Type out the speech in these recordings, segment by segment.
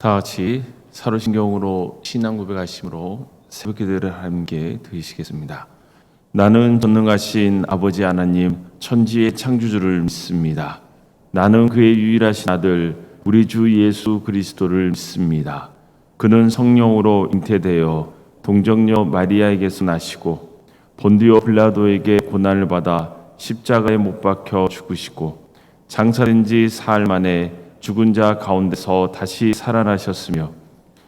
다 같이 사도신경으로 신앙 고백하심으로 새벽 기도를 함께 드리시겠습니다. 나는 전능하신 아버지 하나님 천지의 창조주를 믿습니다. 나는 그의 유일하신 아들 우리 주 예수 그리스도를 믿습니다. 그는 성령으로 잉태되어 동정녀 마리아에게서 나시고 본디오 빌라도에게 고난을 받아 십자가에 못 박혀 죽으시고 장사된 지 사흘 만에 죽은 자 가운데서 다시 살아나셨으며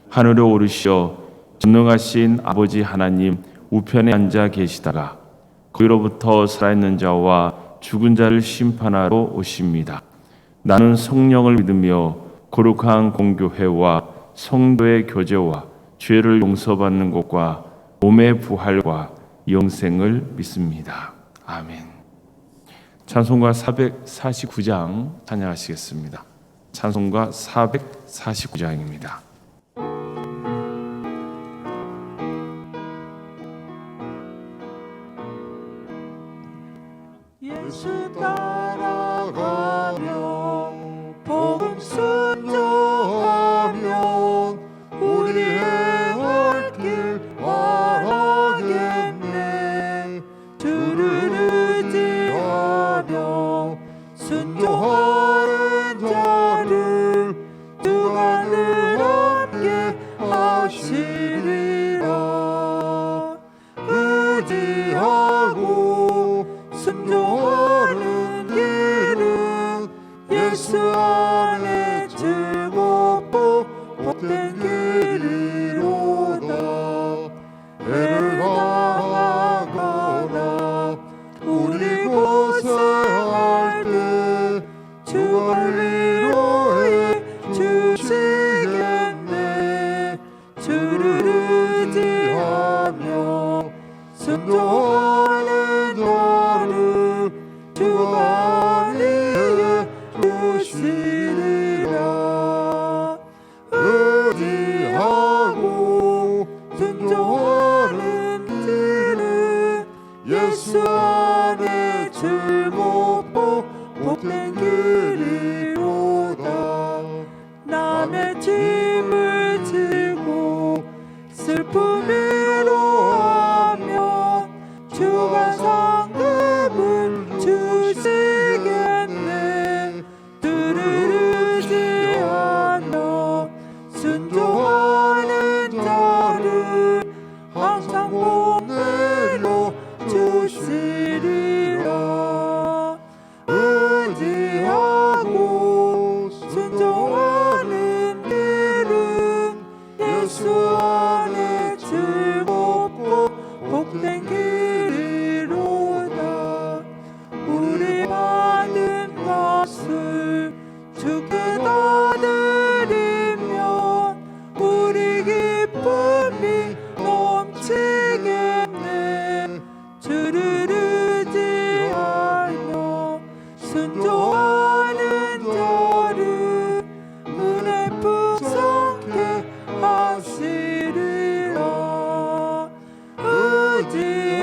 하늘에 오르시어 전능하신 아버지 하나님 우편에 앉아 계시다가 거기로부터 살아있는 자와 죽은 자를 심판하러 오십니다. 나는 성령을 믿으며 거룩한 공교회와 성도의 교제와 죄를 용서받는 것과 몸의 부활과 영생을 믿습니다. 아멘. 찬송가 449장 찬양하시겠습니다. 찬송가 449장입니다. 예수 따라가며 복음 순종하면 우리의 할 길 알아겠네. 주를 의지하며 순종하는 자를 주간을 함께 하시리라. 의지하고 순종하는 길은 예수 안에 즐겁고 복된 길이로다. 애를 당하거나 우리 고생할 때 주가 위로해 주시겠네. 주를 의지하며 순종하는 자를 주가 위해 주시리라. 의지하고 순종하는 길은 예수 안에 즐겁고 복된 길이로다. 남의 짐을 지고 슬픔 위로하며 주가 상급을 주시겠네. 주를 의지하며 순종하는 자를 항상 복내려 주시리라. 의지하고 순종하는 길은 예수 안에 즐겁고 복된 길이로다. 우리 받은 것을 주께 다 드리면 우리 기쁨이 넘치겠네. 주를 의지하며 순종하는 자를 은혜 풍성케 하시리라.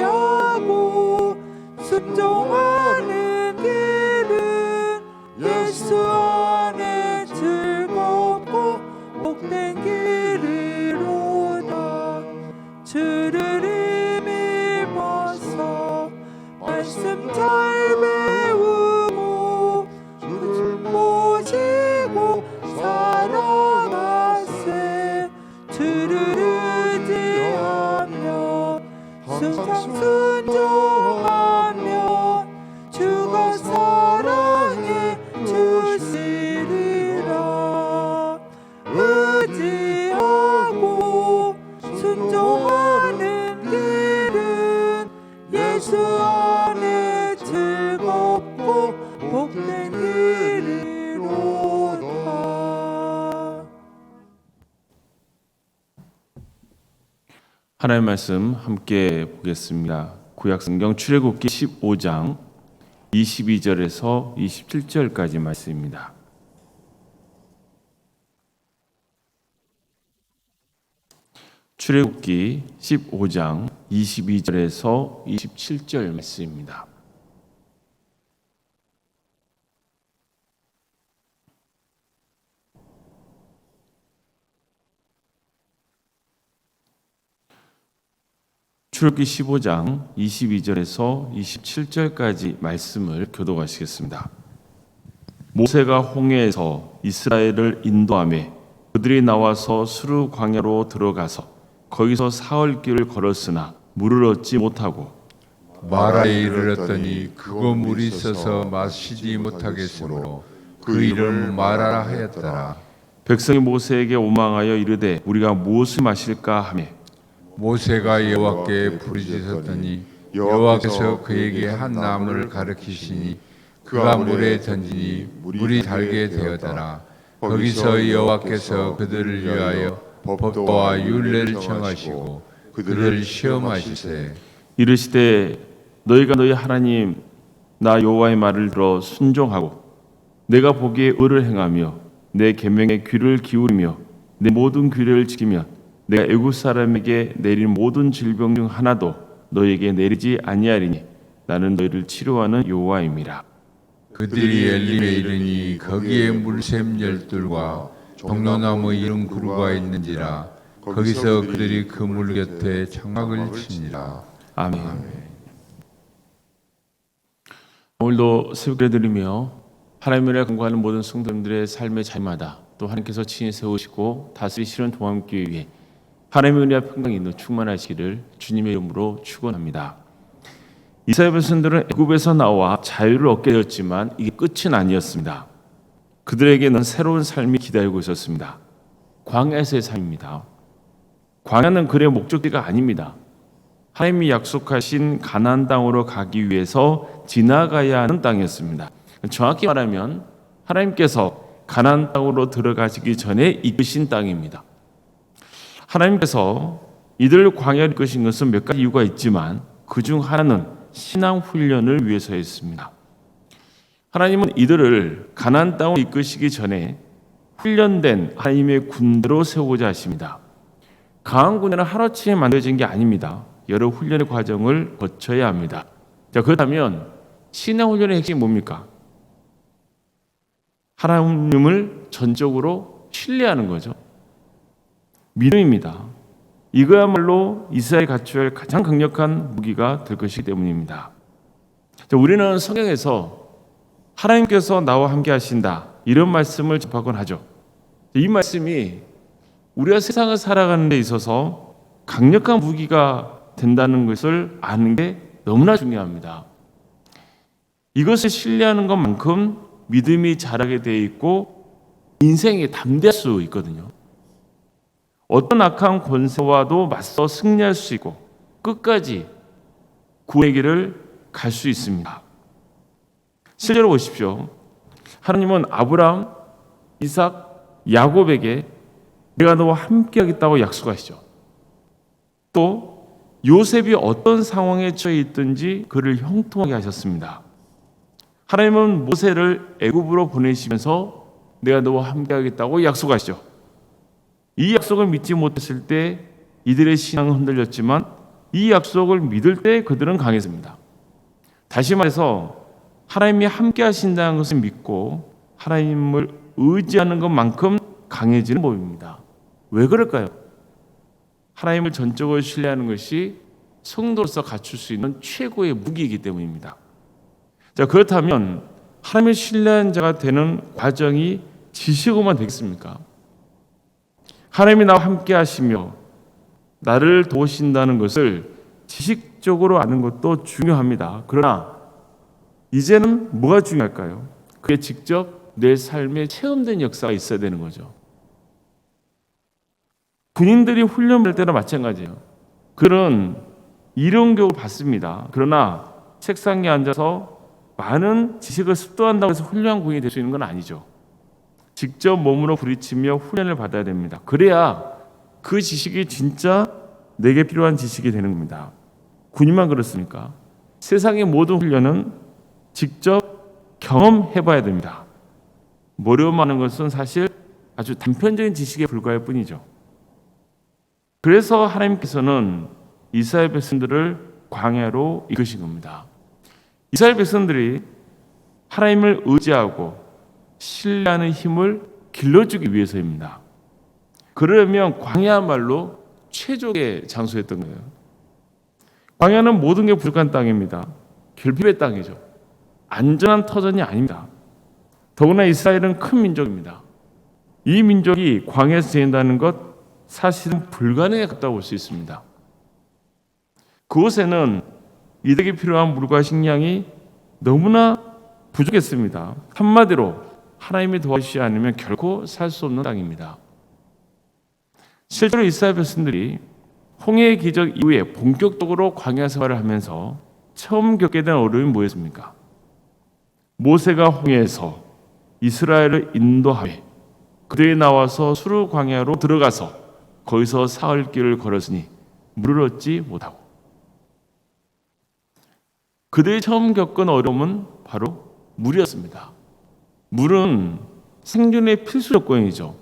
의지하고 순종하는 길은 예수 안에 즐겁고 복된 길이로다. 주를 힘입어서 말씀 잘 배우고 주를 모시고 살아가세. 주를 의지하며 항상 순종하며 주가 사랑해 주시리라. 의지하고 순종하는 길은 예수 안에 즐겁고 복된 길이로다. 하나님의 말씀 함께 보겠습니다. 구약성경 출애굽기 15장 22절에서 27절까지 말씀입니다. 출애굽기 15장 22절에서 27절 말씀입니다. 출애굽기 15장 22절에서 27절까지 말씀을 교독하시겠습니다. 모세가 홍해에서 이스라엘을 인도하며 그들이 나와서 수르 광야로 들어가서 거기서 사흘 길을 걸었으나 물을 얻지 못하고 마라에 이르렀더니 그곳 물이 있어서 마시지 못하겠으므로 그 이름을 마라라 하였더라. 백성이 모세에게 오망하여 이르되 우리가 무엇을 마실까 하며 모세가 여호와께 부르짖었더니 여호와께서 그에게 한 나무를 가르치시니 그가 물에 던지니 물이 달게 되었더라. 거기서 여호와께서 그들을 위하여 법도와 율례를 정하시고 그들을 시험하시되 이르시되 너희가 너희 하나님 나 여호와의 말을 들어 순종하고 내가 보기에 의를 행하며 내 계명에 귀를 기울이며 내 모든 규례를 지키면 내가 애굽 사람에게 내린 모든 질병 중 하나도 너희에게 내리지 아니하리니 나는 너희를 치료하는 여호와임이라. 그들이 엘림에 이르니 거기에 물샘 열둘과 종려나무 이른 구루가 있는지라. 거기서 그들이 그 물 곁에 장막을 치니라. 아멘. 오늘도 새벽에 드리며 하나님을 간구하는 모든 성도님들의 삶의 자리마다 또 하나님께서 친히 세우시고 다스리시는 동함기 위해 하나님의 은혜와 평강이 있는 충만하시기를 주님의 이름으로 축원합니다. 이스라엘 백성들은 애굽에서 나와 자유를 얻게 되었지만 이게 끝은 아니었습니다. 그들에게는 새로운 삶이 기다리고 있었습니다. 광야에서의 삶입니다. 광야는 그의 목적지가 아닙니다. 하나님이 약속하신 가나안 땅으로 가기 위해서 지나가야 하는 땅이었습니다. 정확히 말하면 하나님께서 가나안 땅으로 들어가시기 전에 이끄신 땅입니다. 하나님께서 이들을 광야로 이끄신 것은 몇 가지 이유가 있지만 그중 하나는 신앙 훈련을 위해서였습니다. 하나님은 이들을 가나안 땅으로 이끄시기 전에 훈련된 하나님의 군대로 세우고자 하십니다. 강한 군대는 하루아침에 만들어진 게 아닙니다. 여러 훈련의 과정을 거쳐야 합니다. 자, 그렇다면 신앙 훈련의 핵심이 뭡니까? 하나님을 전적으로 신뢰하는 거죠. 믿음입니다. 이거야말로 이스라엘이 갖춰야 할 가장 강력한 무기가 될 것이기 때문입니다. 자, 우리는 성경에서 하나님께서 나와 함께 하신다 이런 말씀을 접하곤 하죠. 이 말씀이 우리가 세상을 살아가는 데 있어서 강력한 무기가 된다는 것을 아는 게 너무나 중요합니다. 이것을 신뢰하는 것만큼 믿음이 자라게 되어 있고 인생에 담대할 수 있거든요. 어떤 악한 권세와도 맞서 승리할 수 있고 끝까지 구원의 길을 갈 수 있습니다. 실제로 보십시오. 하나님은 아브라함, 이삭, 야곱에게 내가 너와 함께 하겠다고 약속하시죠. 또 요셉이 어떤 상황에 처해 있든지 그를 형통하게 하셨습니다. 하나님은 모세를 애굽으로 보내시면서 내가 너와 함께 하겠다고 약속하시죠. 이 약속을 믿지 못했을 때 이들의 신앙은 흔들렸지만 이 약속을 믿을 때 그들은 강해집니다. 다시 말해서 하나님이 함께 하신다는 것을 믿고 하나님을 의지하는 것만큼 강해지는 법입니다. 왜 그럴까요? 하나님을 전적으로 신뢰하는 것이 성도로서 갖출 수 있는 최고의 무기이기 때문입니다. 자, 그렇다면 하나님을 신뢰하는 자가 되는 과정이 지식으로만 되겠습니까? 하나님이 나와 함께 하시며 나를 도우신다는 것을 지식적으로 아는 것도 중요합니다. 그러나 이제는 뭐가 중요할까요? 그게 직접 내 삶에 체험된 역사가 있어야 되는 거죠. 군인들이 훈련할 때나 마찬가지예요. 그들은 이론 교육을 받습니다. 그러나 책상에 앉아서 많은 지식을 습도한다고 해서 훌륭한 군인이 될 수 있는 건 아니죠. 직접 몸으로 부딪히며 훈련을 받아야 됩니다. 그래야 그 지식이 진짜 내게 필요한 지식이 되는 겁니다. 군인만 그렇습니까? 세상의 모든 훈련은 직접 경험해봐야 됩니다. 모르는 것은 사실 아주 단편적인 지식에 불과할 뿐이죠. 그래서 하나님께서는 이스라엘 백성들을 광야로 이끄신 겁니다. 이스라엘 백성들이 하나님을 의지하고 신뢰하는 힘을 길러주기 위해서입니다. 그러려면 광야야말로 최적의 장소였던 거예요. 광야는 모든 게 부족한 땅입니다. 결핍의 땅이죠. 안전한 터전이 아닙니다. 더구나 이스라엘은 큰 민족입니다. 이 민족이 광야에서 지낸다는 것 사실은 불가능에 가까워 볼 수 있습니다. 그곳에는 이득이 필요한 물과 식량이 너무나 부족했습니다. 한마디로 하나님이 도와주시지 않으면 결코 살 수 없는 땅입니다. 실제로 이스라엘 백성들이 홍해의 기적 이후에 본격적으로 광야 생활을 하면서 처음 겪게 된 어려움이 뭐였습니까? 모세가 홍해에서 이스라엘을 인도하되 그들이 나와서 수르 광야로 들어가서 거기서 사흘 길을 걸었으니 물을 얻지 못하고, 그들이 처음 겪은 어려움은 바로 물이었습니다. 물은 생존의 필수 조건이죠.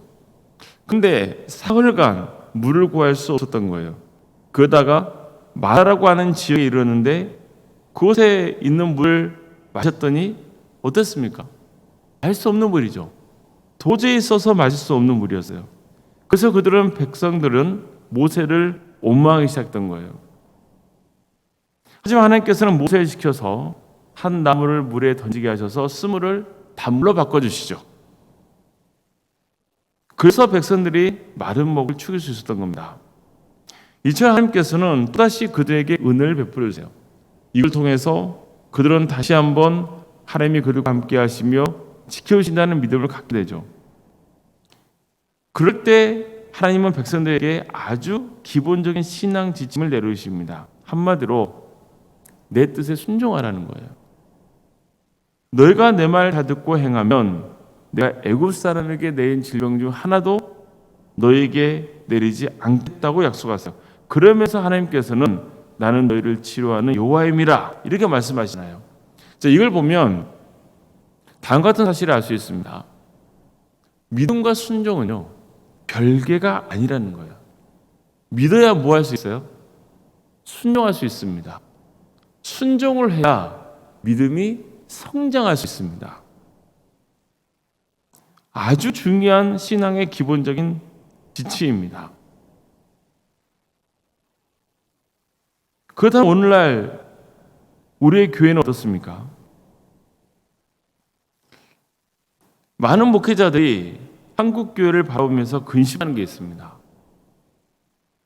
근데 사흘간 물을 구할 수 없었던 거예요. 그러다가 마라라고 하는 지역에 이르렀는데 그곳에 있는 물을 마셨더니 어땠습니까? 알 수 없는 물이죠. 도저히 있어서 마실 수 없는 물이었어요. 그래서 백성들은 모세를 원망하기 시작했던 거예요. 하지만 하나님께서는 모세를 지켜서 한 나무를 물에 던지게 하셔서 쓴물을 단물로 바꿔주시죠. 그래서 백성들이 마른 목을 축일 수 있었던 겁니다. 이제 하나님께서는 또다시 그들에게 은혜를 베풀어 주세요. 이걸 통해서 그들은 다시 한번 하나님이 그들과 함께 하시며 지켜주신다는 믿음을 갖게 되죠. 그럴 때 하나님은 백성들에게 아주 기본적인 신앙 지침을 내려주십니다. 한마디로 내 뜻에 순종하라는 거예요. 너희가 내 말 다 듣고 행하면 내가 애굽 사람에게 내린 질병 중 하나도 너희에게 내리지 않겠다고 약속하세요. 그러면서 하나님께서는 나는 너희를 치료하는 여호와임이라 이렇게 말씀하시나요? 자, 이걸 보면 다음 같은 사실을 알 수 있습니다. 믿음과 순종은요 별개가 아니라는 거예요. 믿어야 뭐 할 수 있어요? 순종할 수 있습니다. 순종을 해야 믿음이 성장할 수 있습니다. 아주 중요한 신앙의 기본적인 지침입니다. 그렇다면 오늘날 우리의 교회는 어떻습니까? 많은 목회자들이 한국 교회를 바라보면서 근심하는 게 있습니다.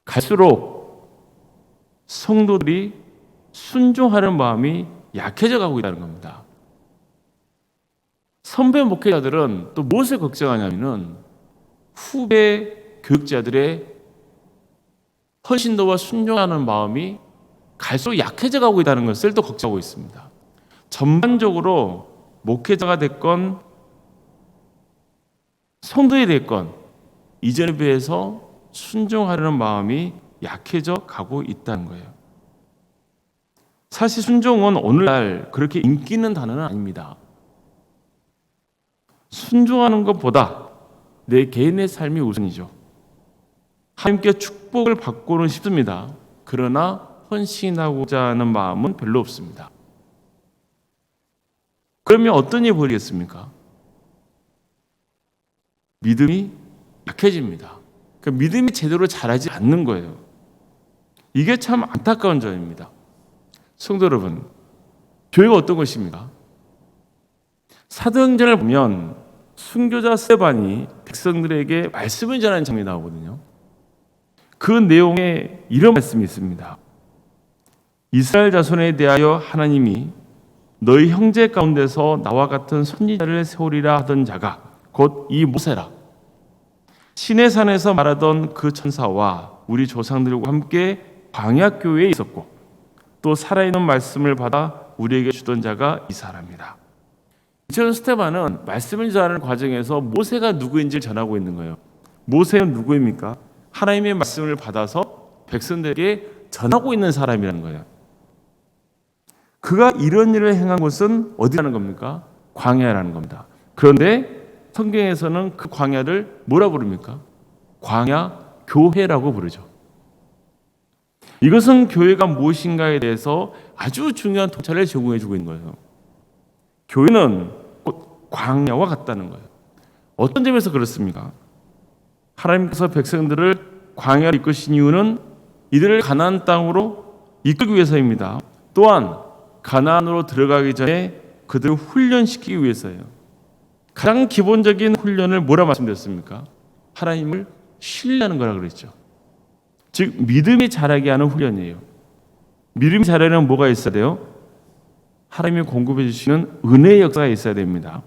갈수록 성도들이 순종하는 마음이 약해져 가고 있다는 겁니다. 선배 목회자들은 또 무엇을 걱정하냐면은 후배 교육자들의 헌신도와 순종하는 마음이 갈수록 약해져 가고 있다는 것을 또 걱정하고 있습니다. 전반적으로 목회자가 됐건 성도이 됐건 이전에 비해서 순종하려는 마음이 약해져 가고 있다는 거예요. 사실 순종은 오늘날 그렇게 인기 있는 단어는 아닙니다. 순종하는 것보다 내 개인의 삶이 우선이죠. 하나님께 축복을 받고는 싶습니다. 그러나 헌신하고자 하는 마음은 별로 없습니다. 그러면 어떤 일이 벌이겠습니까? 믿음이 약해집니다. 그러니까 믿음이 제대로 자라지 않는 거예요. 이게 참 안타까운 점입니다. 성도 여러분, 교회가 어떤 것입니까? 사도행전을 보면 순교자 스데반이 백성들에게 말씀을 전하는 장면이 나오거든요. 그 내용에 이런 말씀이 있습니다. 이스라엘 자손에 대하여 하나님이 너희 형제 가운데서 나와 같은 선지자를 세우리라 하던 자가 곧 이 모세라. 시내산에서 말하던 그 천사와 우리 조상들과 함께 광야 교회에 있었고 또 살아있는 말씀을 받아 우리에게 주던 자가 이 사람이다. 이처럼 스데반은 말씀을 전하는 과정에서 모세가 누구인지를 전하고 있는 거예요. 모세는 누구입니까? 하나님의 말씀을 받아서 백성들에게 전하고 있는 사람이라는 거예요. 그가 이런 일을 행한 곳은 어디라는 겁니까? 광야라는 겁니다. 그런데 성경에서는 그 광야를 뭐라 부릅니까? 광야 교회라고 부르죠. 이것은 교회가 무엇인가에 대해서 아주 중요한 통찰을 제공해 주고 있는 거예요. 교회는 곧 광야와 같다는 거예요. 어떤 점에서 그렇습니까? 하나님께서 백성들을 광야로 이끄신 이유는 이들을 가나안 땅으로 이끌기 위해서입니다. 또한 가나안으로 들어가기 전에 그들을 훈련시키기 위해서예요. 가장 기본적인 훈련을 뭐라 말씀드렸습니까? 하나님을 신뢰하는 거라 그랬죠. 즉 믿음이 자라게 하는 훈련이에요. 믿음이 자라려면 뭐가 있어야 돼요? 하나님이 공급해 주시는 은혜의 역사가 있어야 됩니다.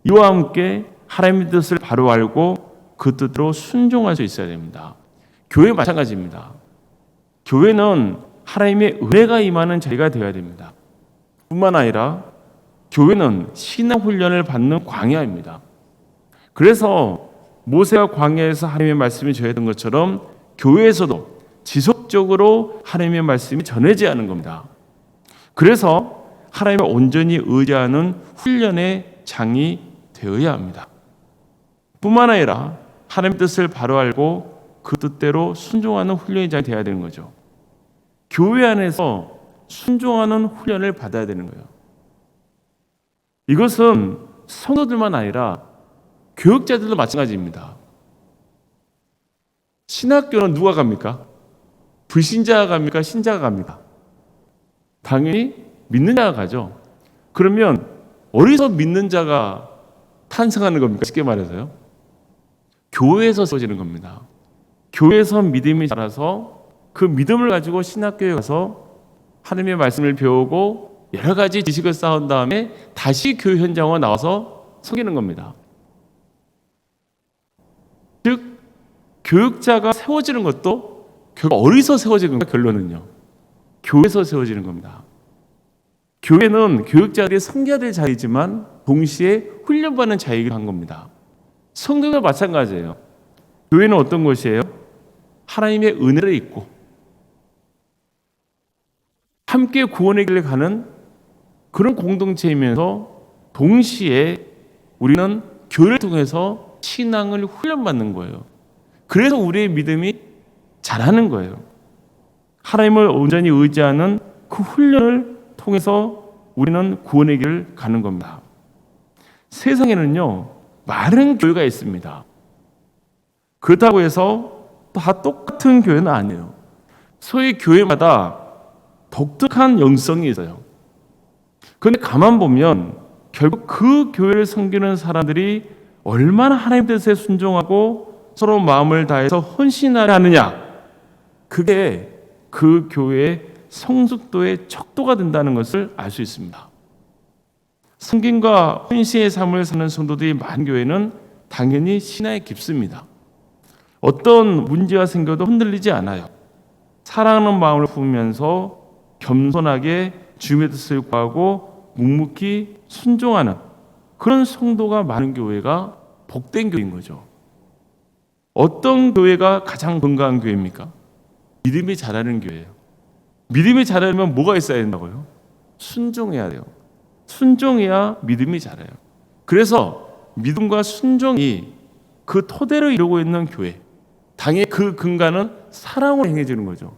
이와 함께 하나님의 뜻을 바로 알고 그 뜻대로 순종할 수 있어야 됩니다. 교회 마찬가지입니다. 교회는 하나님의 은혜가 임하는 자리가 되어야 됩니다. 뿐만 아니라 교회는 신앙 훈련을 받는 광야입니다. 그래서 모세가 광야에서 하나님의 말씀이 전해졌던 것처럼 교회에서도 지속적으로 하나님의 말씀이 전해져야 하는 겁니다. 그래서 하나님을 온전히 의지하는 훈련의 장이 되어야 합니다. 뿐만 아니라 하나님의 뜻을 바로 알고 그 뜻대로 순종하는 훈련의 장이 되어야 되는 거죠. 교회 안에서 순종하는 훈련을 받아야 되는 거예요. 이것은 성도들만 아니라 교육자들도 마찬가지입니다. 신학교는 누가 갑니까? 불신자가 갑니까? 신자가 갑니까? 당연히 믿는 자가 가죠. 그러면 어디서 믿는 자가 탄생하는 겁니까? 쉽게 말해서요. 교회에서 세워지는 겁니다. 교회에서 믿음이 자라서 그 믿음을 가지고 신학교에 가서 하나님의 말씀을 배우고 여러 가지 지식을 쌓은 다음에 다시 교회 현장으로 나와서 섬기는 겁니다. 즉 교육자가 세워지는 것도 결국 어디서 세워지는 건가? 결론은요. 교회에서 세워지는 겁니다. 교회는 교육자들이 섬겨야 될 자리지만 동시에 훈련받는 자리이기도 한 겁니다. 성도도 마찬가지예요. 교회는 어떤 곳이에요? 하나님의 은혜를 입고 함께 구원의 길을 가는 그런 공동체이면서 동시에 우리는 교회를 통해서 신앙을 훈련받는 거예요. 그래서 우리의 믿음이 자라는 거예요. 하나님을 온전히 의지하는 그 훈련을 통해서 우리는 구원의 길을 가는 겁니다. 세상에는요, 많은 교회가 있습니다. 그렇다고 해서 다 똑같은 교회는 아니에요. 소위 교회마다 독특한 영성이 있어요. 그런데 가만 보면 결국 그 교회를 섬기는 사람들이 얼마나 하나님 뜻에 순종하고 서로 마음을 다해서 헌신하려 하느냐, 그게 그 교회의 성숙도의 척도가 된다는 것을 알 수 있습니다. 섬김과 헌신의 삶을 사는 성도들이 많은 교회는 당연히 신앙이 깊습니다. 어떤 문제가 생겨도 흔들리지 않아요. 사랑하는 마음을 품으면서 겸손하게 주님의 뜻을 구하고 묵묵히 순종하는 그런 성도가 많은 교회가 복된 교회인 거죠. 어떤 교회가 가장 건강한 교회입니까? 믿음이 자라는 교회예요. 믿음이 자라려면 뭐가 있어야 된다고요? 순종해야 돼요. 순종해야 믿음이 자라요. 그래서 믿음과 순종이 그 토대로 이루고 있는 교회, 당연히 그 근간은 사랑으로 행해지는 거죠.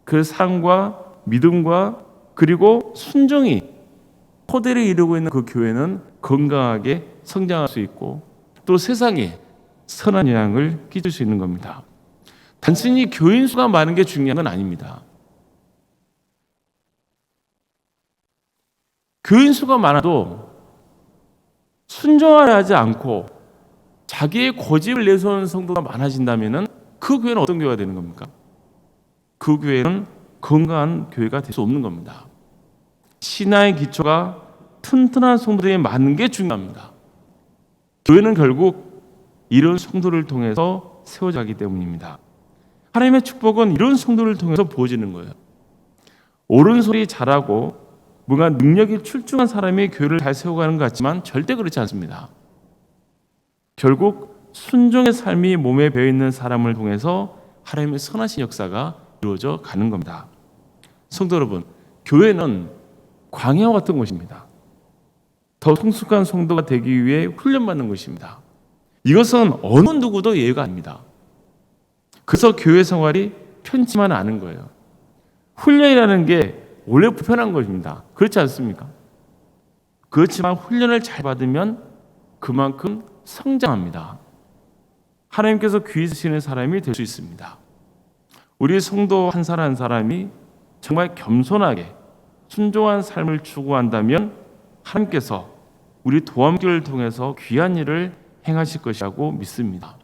그 사랑과 믿음과 그리고 순종이 토대를 이루고 있는 그 교회는 건강하게 성장할 수 있고 또 세상에 선한 영향을 끼칠 수 있는 겁니다. 단순히 교인 수가 많은 게 중요한 건 아닙니다. 교인 수가 많아도 순종하려 하지 않고 자기의 고집을 내세우는 성도가 많아진다면 그 교회는 어떤 교회가 되는 겁니까? 그 교회는 건강한 교회가 될 수 없는 겁니다. 신앙의 기초가 튼튼한 성도들이 많은 게 중요합니다. 교회는 결국 이런 성도를 통해서 세워지기 때문입니다. 하나님의 축복은 이런 성도를 통해서 부어지는 거예요. 옳은 소리 잘하고 뭔가 능력이 출중한 사람이 교회를 잘 세워가는 것 같지만 절대 그렇지 않습니다. 결국 순종의 삶이 몸에 배어있는 사람을 통해서 하나님의 선하신 역사가 이루어져 가는 겁니다. 성도 여러분, 교회는 광야와 같은 곳입니다. 더 성숙한 성도가 되기 위해 훈련받는 것입니다. 이것은 어느 누구도 예외가 아닙니다. 그래서 교회 생활이 편치만 않은 거예요. 훈련이라는 게 원래 불편한 것입니다. 그렇지 않습니까? 그렇지만 훈련을 잘 받으면 그만큼 성장합니다. 하나님께서 귀히 쓰시는 사람이 될 수 있습니다. 우리 성도 한 사람 한 사람이 정말 겸손하게 순종한 삶을 추구한다면 하나님께서 우리 도함교를 통해서 귀한 일을 행하실 것이라고 믿습니다.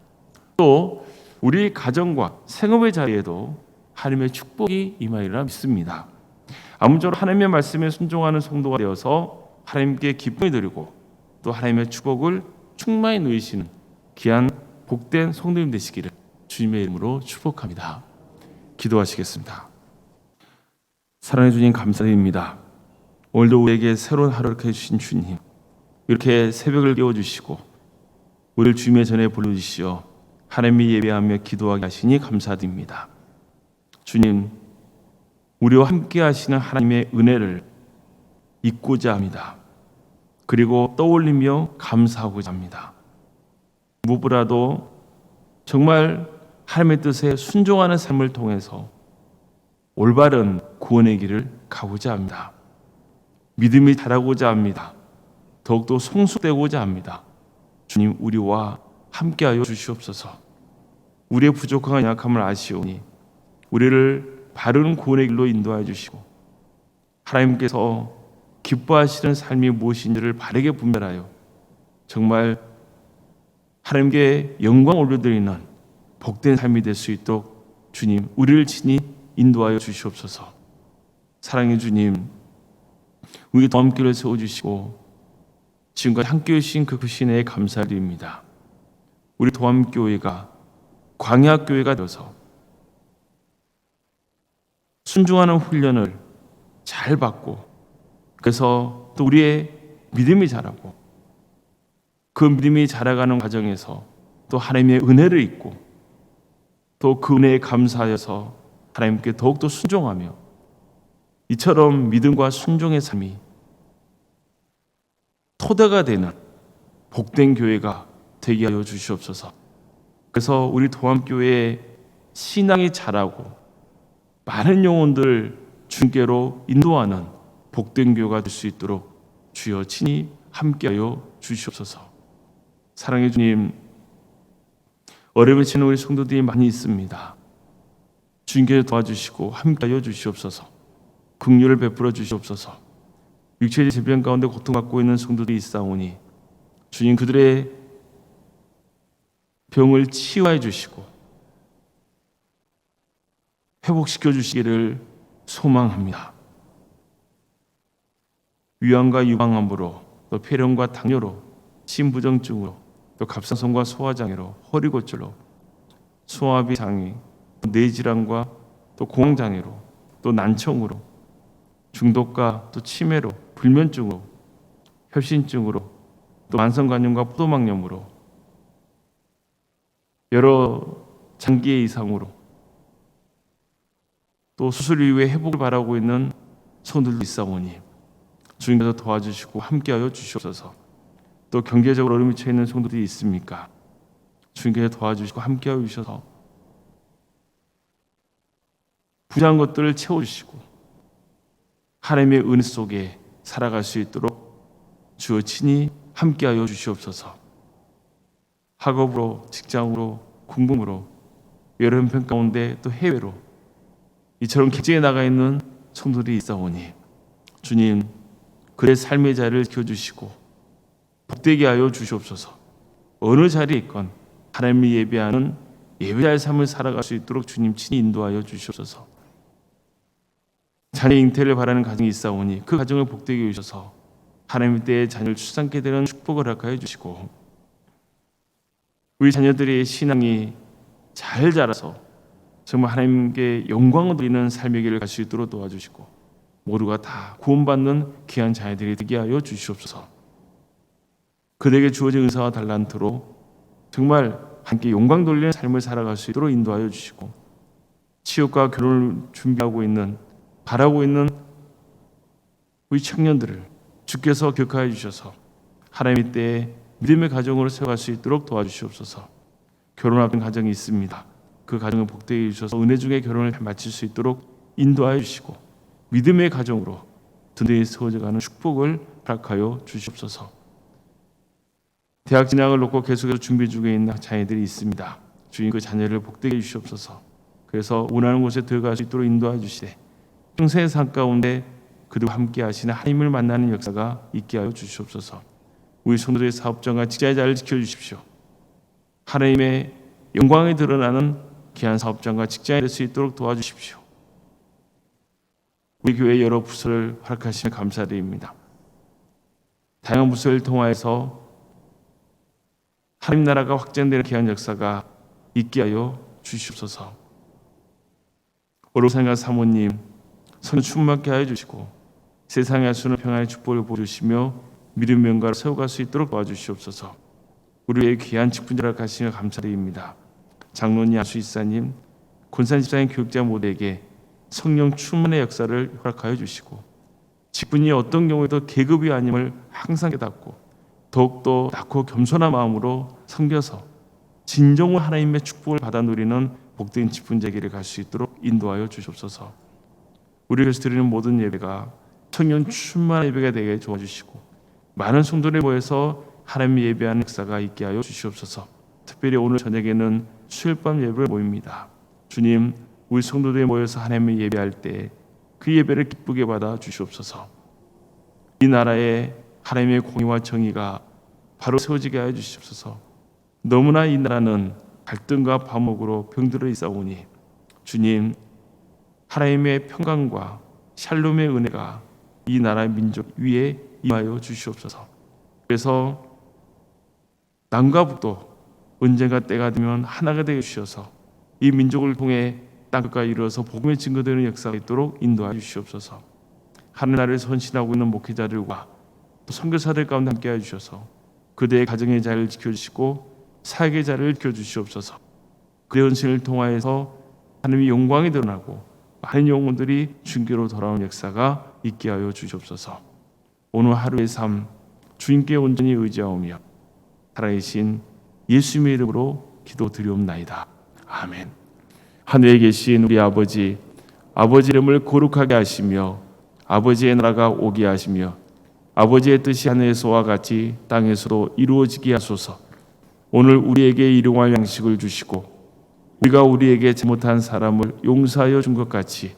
또 우리 가정과 생업의 자리에도 하나님의 축복이 임하리라 믿습니다. 아무쪼록 하나님의 말씀에 순종하는 성도가 되어서 하나님께 기쁨을 드리고 또 하나님의 축복을 충만히 누리시는 귀한 복된 성도님 되시기를 주님의 이름으로 축복합니다. 기도하시겠습니다. 사랑해 주님 감사드립니다. 오늘도 우리에게 새로운 하루를 해주신 주님, 이렇게 새벽을 깨워주시고 우리를 주님의 전에 불러주시어 하나님이 예배하며 기도하게 하시니 감사드립니다. 주님, 우리와 함께 하시는 하나님의 은혜를 잊고자 합니다. 그리고 떠올리며 감사하고자 합니다. 무엇보다도 정말 하나님의 뜻에 순종하는 삶을 통해서 올바른 구원의 길을 가고자 합니다. 믿음이 자라고자 합니다. 더욱더 성숙되고자 합니다. 주님, 우리와 함께하여 주시옵소서. 우리의 부족한 약함을 아시오니 우리를 바른 구원의 길로 인도하여 주시고 하나님께서 기뻐하시는 삶이 무엇인지를 바르게 분별하여 정말 하나님께 영광 올려드리는 복된 삶이 될 수 있도록 주님, 우리를 친히 인도하여 주시옵소서. 사랑의 주님, 우리 도함교를 세워주시고 지금까지 함께해 주신 그 신에 감사드립니다. 우리 도함교회가 광야교회가 되어서 순종하는 훈련을 잘 받고 그래서 또 우리의 믿음이 자라고 그 믿음이 자라가는 과정에서 또 하나님의 은혜를 잊고 또 그 은혜에 감사하여서 하나님께 더욱더 순종하며 이처럼 믿음과 순종의 삶이 토대가 되는 복된 교회가 되게 하여 주시옵소서. 그래서 우리 도함교회의 신앙이 자라고 많은 영혼들을 주님께로 인도하는 복된 교회가 될 수 있도록 주여 친히 함께하여 주시옵소서. 사랑의 주님, 어려움에 치는 우리 성도들이 많이 있습니다. 주님께서 도와주시고 함께하여 주시옵소서. 긍휼을 베풀어 주시옵소서. 육체의 질병 가운데 고통받고 있는 성도들이 있사오니 주님, 그들의 병을 치유해 주시고 회복시켜 주시기를 소망합니다. 위암과 유방암으로 또 폐렴과 당뇨로 심부정증으로 또 갑상선과 소화장애로 허리고절로 소화비 장애 뇌질환과 또 공황장애로 또 난청으로 중독과 또 치매로 불면증으로 협신증으로 또 만성관염과 포도막염으로 여러 장기의 이상으로 또 수술 이후에 회복을 바라고 있는 성도들도 있사오니 주님께서 도와주시고 함께하여 주시옵소서. 또 경제적으로 어려움이 처해 있는 성도들이 있습니까? 주님께서 도와주시고 함께하여 주셔서 부족한 것들을 채워주시고 하나님의 은혜 속에 살아갈 수 있도록 주여 친히 함께하여 주시옵소서. 학업으로, 직장으로, 공부로, 여러 형편 가운데 또 해외로 이처럼 객지에 나가 있는 성도들이 있사오니 주님, 그의 삶의 자리를 지켜주시고 복되게 하여 주시옵소서. 어느 자리에 있건 하나님을 예배하는 예배자의 삶을 살아갈 수 있도록 주님 친히 인도하여 주시옵소서. 자녀 잉태를 바라는 가정이 있사오니 그 가정을 복되게 해주셔서 하나님의 때에 자녀를 출산케 되는 축복을 허락하여 주시고 우리 자녀들의 신앙이 잘 자라서 정말 하나님께 영광을 드리는 삶의 길을 갈 수 있도록 도와주시고 모두가 다 구원받는 귀한 자녀들이 되게 하여 주시옵소서. 그들에게 주어진 은사와 달란트로 정말 함께 영광 돌리는 삶을 살아갈 수 있도록 인도하여 주시고 취업과 결혼을 준비하고 있는 바라고 있는 우리 청년들을 주께서 격하여 주셔서 하나님의 때에 믿음의 가정으로 세워갈 수 있도록 도와주시옵소서. 결혼 앞둔 가정이 있습니다. 그 가정을 복되게 해주셔서 은혜 중에 결혼을 마칠 수 있도록 인도하여 주시고 믿음의 가정으로 든든히 세워져가는 축복을 허락하여 주시옵소서. 대학 진학을 놓고 계속해서 준비 중에 있는 자녀들이 있습니다. 주님, 그 자녀를 복되게 해주시옵소서. 그래서 원하는 곳에 들어갈 수 있도록 인도해 주시되 평생의 삶 가운데 그들과 함께 하시는 하나님을 만나는 역사가 있게 하여 주시옵소서. 우리 성도들의 사업장과 직장의 자리를 지켜주십시오. 하나님의 영광이 드러나는 귀한 사업장과 직장이 될 수 있도록 도와주십시오. 우리 교회 여러 부서를 허락하시며 감사드립니다. 다양한 부서를 통하여서 하나님 나라가 확장되는 귀한 역사가 있게 하여 주시옵소서. 오로상과 사모님 성령 충만케 하여 주시고 세상에 하수는 평안의 축복을 보여주시며 믿음 명가를 세워갈 수 있도록 도와주시옵소서. 우리의 귀한 직분자를 가시며 감사드립니다. 장로님, 안수이사님, 권산 집사님, 교육자 모두에게 성령 충만의 역사를 허락하여 주시고 직분이 어떤 경우에도 계급이 아님을 항상 깨닫고 더욱더 낮고 겸손한 마음으로 섬겨서 진정으로 하나님의 축복을 받아 누리는 복된 직분자에게 갈 수 있도록 인도하여 주시옵소서. 우리에게서 드리는 모든 예배가 성령 충만한 예배가 되게 도와주시고 많은 성도들이 모여서 하나님의 예배하는 역사가 있게 하여 주시옵소서. 특별히 오늘 저녁에는 수요일밤 예배를 모입니다. 주님, 우리 성도들이 모여서 하나님의 예배할 때 그 예배를 기쁘게 받아 주시옵소서. 이 나라에 하나님의 공의와 정의가 바로 세워지게 하여 주시옵소서. 너무나 이 나라는 갈등과 반목으로 병들어 있사오니 주님, 하나님의 평강과 샬롬의 은혜가 이 나라의 민족 위에 임하여 주시옵소서. 그래서 남과 북도 언젠가 때가 되면 하나가 되어 주셔서 이 민족을 통해 땅끝까지 이루어서 복음의 증거되는 역사가 있도록 인도하여 주시옵소서. 하늘 나라를 헌신하고 있는 목회자들과 또 선교사들 가운데 함께해 주셔서 그들의 가정의 자리를 지켜주시고 사역의 자리를 지켜주시옵소서. 그의 헌신을 통하여서 하나님의 영광이 드러나고 많은 영혼들이 주님께로 돌아오는 역사가 있게 하여 주시옵소서. 오늘 하루의 삶 주님께 온전히 의지하오며 살아계신 예수님의 이름으로 기도드리옵나이다. 아멘. 하늘에 계신 우리 아버지, 아버지 이름을 거룩하게 하시며 아버지의 나라가 오게 하시며 아버지의 뜻이 하늘에서와 같이 땅에서도 이루어지게 하소서. 오늘 우리에게 일용할 양식을 주시고 우리가 우리에게 잘못한 사람을 용서하여 준 것 같이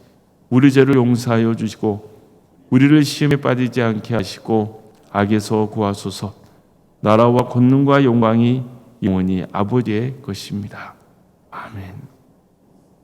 우리 죄를 용서하여 주시고 우리를 시험에 빠지지 않게 하시고 악에서 구하소서. 나라와 권능과 영광이 영원히 아버지의 것입니다. 아멘.